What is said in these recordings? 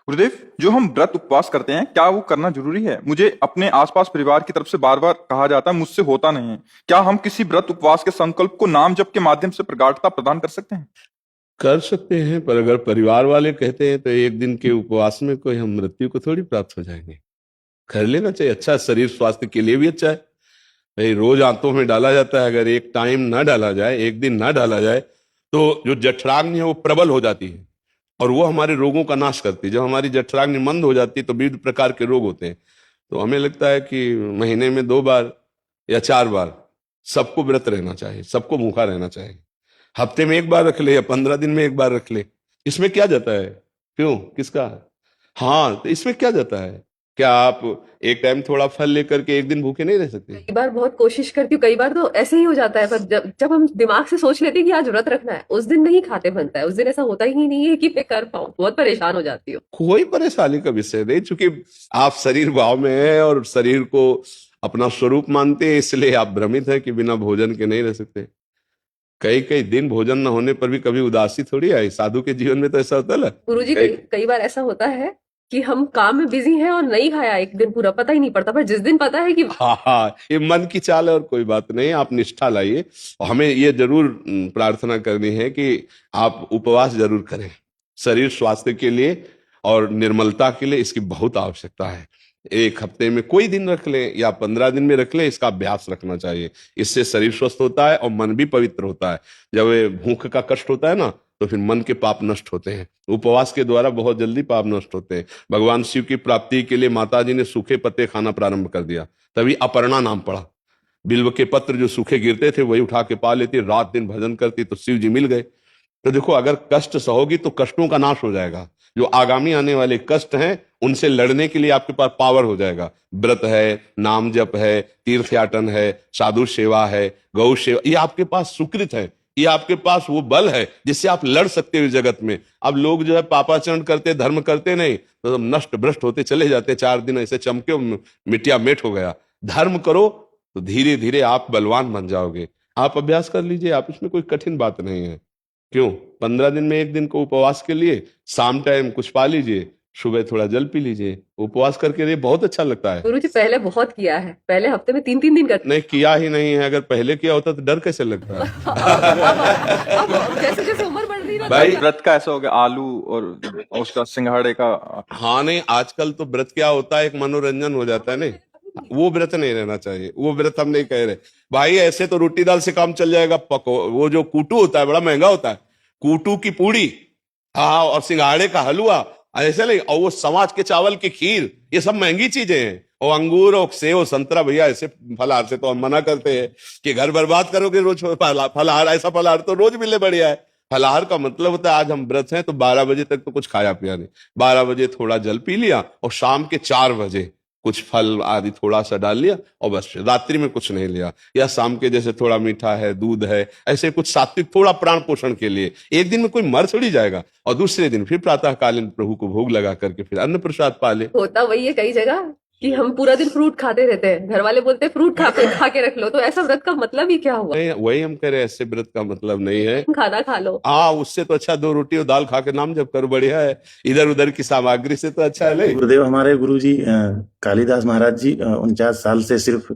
गुरुदेव, जो हम व्रत उपवास करते हैं क्या वो करना जरूरी है? मुझे अपने आसपास परिवार की तरफ से बार बार कहा जाता है, मुझसे होता नहीं है। क्या हम किसी व्रत उपवास के संकल्प को नाम जप के माध्यम से प्रगाढ़ता प्रदान कर सकते हैं? कर सकते हैं, पर अगर परिवार वाले कहते हैं तो एक दिन के उपवास में कोई हम मृत्यु को थोड़ी प्राप्त हो जाएंगे। कर लेना चाहिए, अच्छा शरीर स्वास्थ्य के लिए भी अच्छा है। भाई रोज आंतों में डाला जाता है, अगर एक टाइम ना डाला जाए, एक दिन ना डाला जाए, तो जो जठराग्नि है वो प्रबल हो जाती है और वो हमारे रोगों का नाश करती है। जब हमारी जठराग्नि मंद हो जाती है तो विविध प्रकार के रोग होते हैं। तो हमें लगता है कि महीने में 2 बार या 4 बार सबको व्रत रहना चाहिए, सबको भूखा रहना चाहिए। हफ्ते में 1 बार रख ले या 15 दिन में 1 बार रख ले, इसमें क्या जाता है? क्यों, किसका? हाँ, तो इसमें क्या जाता है? क्या आप एक टाइम थोड़ा फल लेकर के एक दिन भूखे नहीं रह सकते? कई बार बहुत कोशिश करती हूँ, कई बार तो ऐसे ही हो जाता है, पर जब हम दिमाग से सोच लेते हैं कि आज व्रत रखना है, उस दिन नहीं खाते बनता है। उस दिन ऐसा होता ही नहीं है कि मैं कर पाऊँ। बहुत परेशान हो जाती हूँ। कोई परेशानी का विषय नहीं, चूंकि आप शरीर भाव में हैं और शरीर को अपना स्वरूप मानते हैं, इसलिए आप भ्रमित हैं कि बिना भोजन के नहीं रह सकते। कई कई दिन भोजन न होने पर भी कभी उदासी थोड़ी आई। साधु के जीवन में तो ऐसा होता है ना। गुरुजी, कई बार ऐसा होता है कि हम काम में बिजी हैं और नहीं खाया एक दिन पूरा, पता ही नहीं पड़ता, पर जिस दिन पता है कि हाँ हाँ, ये मन की चाल है और कोई बात नहीं। आप निष्ठा लाइए और हमें ये जरूर प्रार्थना करनी है कि आप उपवास जरूर करें। शरीर स्वास्थ्य के लिए और निर्मलता के लिए इसकी बहुत आवश्यकता है। एक हफ्ते में कोई दिन रख लें या 15 दिन में रख लें, इसका अभ्यास रखना चाहिए। इससे शरीर स्वस्थ होता है और मन भी पवित्र होता है। जब ये भूख का कष्ट होता है ना, तो फिर मन के पाप नष्ट होते हैं। उपवास के द्वारा बहुत जल्दी पाप नष्ट होते हैं। भगवान शिव की प्राप्ति के लिए माता जी ने सूखे पत्ते खाना प्रारंभ कर दिया, तभी अपर्णा नाम पड़ा। बिल्व के पत्र जो सूखे गिरते थे वही उठा के पा लेती, रात दिन भजन करती, तो शिव जी मिल गए। तो देखो, अगर कष्ट सहोगी तो कष्टों का नाश हो जाएगा। जो आगामी आने वाले कष्ट हैं उनसे लड़ने के लिए आपके पास पावर हो जाएगा। व्रत है, नाम जप है, तीर्थ याटन है, साधु सेवा है, गौ सेवा, ये आपके पास सुकृत है। ये आपके पास वो बल है जिससे आप लड़ सकते हो जगत में। अब लोग जो है पापाचरण करते, धर्म करते नहीं, तो नष्ट भ्रष्ट होते चले जाते। 4 दिन ऐसे चमके, मिट्टिया मेट हो गया। धर्म करो तो धीरे धीरे आप बलवान बन जाओगे। आप अभ्यास कर लीजिए, आप, इसमें कोई कठिन बात नहीं है। क्यों, 15 दिन में एक दिन को उपवास के लिए शाम टाइम कुछ पा लीजिए, सुबह थोड़ा जल पी लीजिए। उपवास करके ये बहुत अच्छा लगता है। गुरुजी पहले बहुत किया है, पहले हफ्ते में 3-3 दिन करते। नहीं किया ही नहीं है, अगर पहले किया होता तो डर कैसे लगता है? अब जैसे जैसे उम्र बढ़ रही है भाई, व्रत का ऐसा हो गया, आलू और उसका सिंघाड़े का। हाँ नहीं, आजकल तो व्रत क्या होता है, एक मनोरंजन हो जाता है। नहीं, वो व्रत नहीं रहना चाहिए, वो व्रत हम नहीं कह रहे भाई। ऐसे तो रोटी दाल से काम चल जाएगा। पको, वो जो कूटू होता है बड़ा महंगा होता है, कूटू की पूड़ी, हाँ, और सिंघाड़े का हलवा, ऐसे नहीं, और वो समाज के चावल की खीर, ये सब महंगी चीजें हैं। और अंगूर और सेव और संतरा, भैया ऐसे फलाहार से तो हम मना करते हैं कि घर बर्बाद करोगे रोज फलाहार। ऐसा फलाहार तो रोज मिले बढ़िया है। फलाहार का मतलब होता है आज हम व्रत हैं तो 12 बजे तक तो कुछ खाया पिया नहीं। 12 बजे थोड़ा जल पी लिया और शाम के 4 बजे कुछ फल आदि थोड़ा सा डाल लिया और बस, रात्रि में कुछ नहीं लिया। या शाम के जैसे थोड़ा मीठा है, दूध है, ऐसे कुछ सात्विक थोड़ा प्राण पोषण के लिए। एक दिन में कोई मर थोड़ी जाएगा। और दूसरे दिन फिर प्रातःकालीन प्रभु को भोग लगा करके फिर अन्न प्रसाद पा ले। होता वही है कई जगह कि हम पूरा दिन फ्रूट खाते रहते हैं, घर वाले बोलते हैं फ्रूट खा के रख लो, तो ऐसा व्रत का मतलब ही क्या हुआ? नहीं, वही हम कह रहे हैं, ऐसे व्रत का मतलब नहीं है। खाना खा लो। हाँ, उससे तो अच्छा 2 रोटी और दाल खा के नाम जप करो, बढ़िया है। इधर उधर की सामग्री से तो अच्छा है। नहीं, गुरुदेव, हमारे गुरुजी कालिदास महाराज जी 49 साल से सिर्फ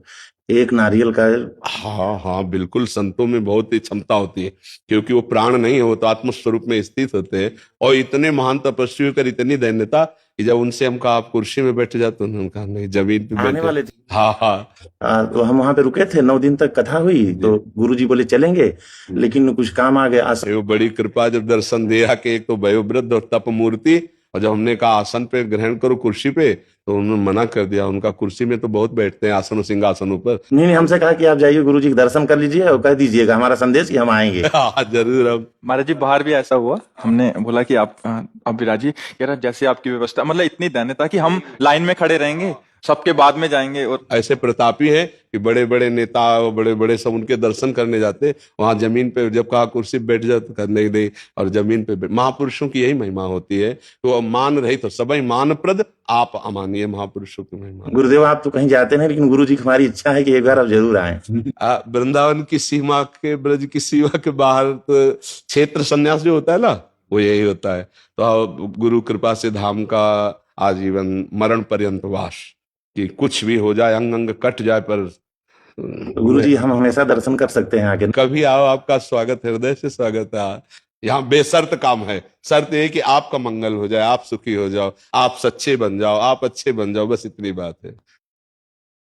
एक नारियल का। हाँ हाँ, बिल्कुल। संतों में बहुत ही क्षमता होती है, क्योंकि वो प्राण नहीं है, वो तो आत्मस्वरूप में स्थित होते हैं। और इतने महान तपस्वी होकर इतनी दैन्यता कि जब उन्से हम कहा आप कुर्सी में बैठ जाते, तो उन्होंने कहा नहीं, जमीन पे आने बैठे। वाले थे। हाँ हाँ, तो हम वहां पे रुके थे, 9 दिन तक कथा हुई, तो गुरुजी बोले चलेंगे, लेकिन कुछ काम आ गया। वो बड़ी कृपा जब दर्शन दिया कि एक तो वयोवृद्ध और तप मूर्ति, और जब हमने कहा आसन पे ग्रहण करो कुर्सी पे, तो उन्होंने मना कर दिया। उनका कुर्सी में तो बहुत बैठते हैं, आसन और सिंहासन पर। नहीं, हमसे कहा कि आप जाइए गुरुजी के दर्शन कर लीजिए और कह दीजिएगा हमारा संदेश कि हम आएंगे। हाँ जरूर। हम महाराज जी बाहर भी ऐसा हुआ, हमने बोला कि आप विराजी, कह रहा जैसे आपकी व्यवस्था, मतलब इतनी दैन्यता कि हम लाइन में खड़े रहेंगे, सबके बाद में जाएंगे। और ऐसे प्रतापी हैं कि बड़े बड़े नेता और बड़े बड़े सब उनके दर्शन करने जाते, वहां जमीन पे जब कहा कुर्सी पे बैठ जाते, करने नहीं, और जमीन पे महापुरुषों की यही महिमा होती है। तो मान रही तो सबई मानप्रद, आप अमानिए महापुरुषों की महिमा। गुरुदेव, आप तो कहीं जाते नहीं, लेकिन गुरुजी की हमारी इच्छा है कि एक बार आप जरूर आए। वृंदावन की सीमा के, ब्रज की सीमा के बाहर तो क्षेत्र संन्यास जो होता है ना, वो यही होता है। तो गुरु कृपा से धाम का आजीवन मरण पर्यंत वास, कि कुछ भी हो जाए, अंग अंग कट जाए, पर गुरु जी हम हमेशा दर्शन कर सकते हैं आगे? कभी आओ, आपका स्वागत, हृदय से स्वागत है। यहाँ बेशर्त काम है, शर्त ये कि आपका मंगल हो जाए, आप सुखी हो जाओ, आप सच्चे बन जाओ, आप अच्छे बन जाओ, बस इतनी बात है।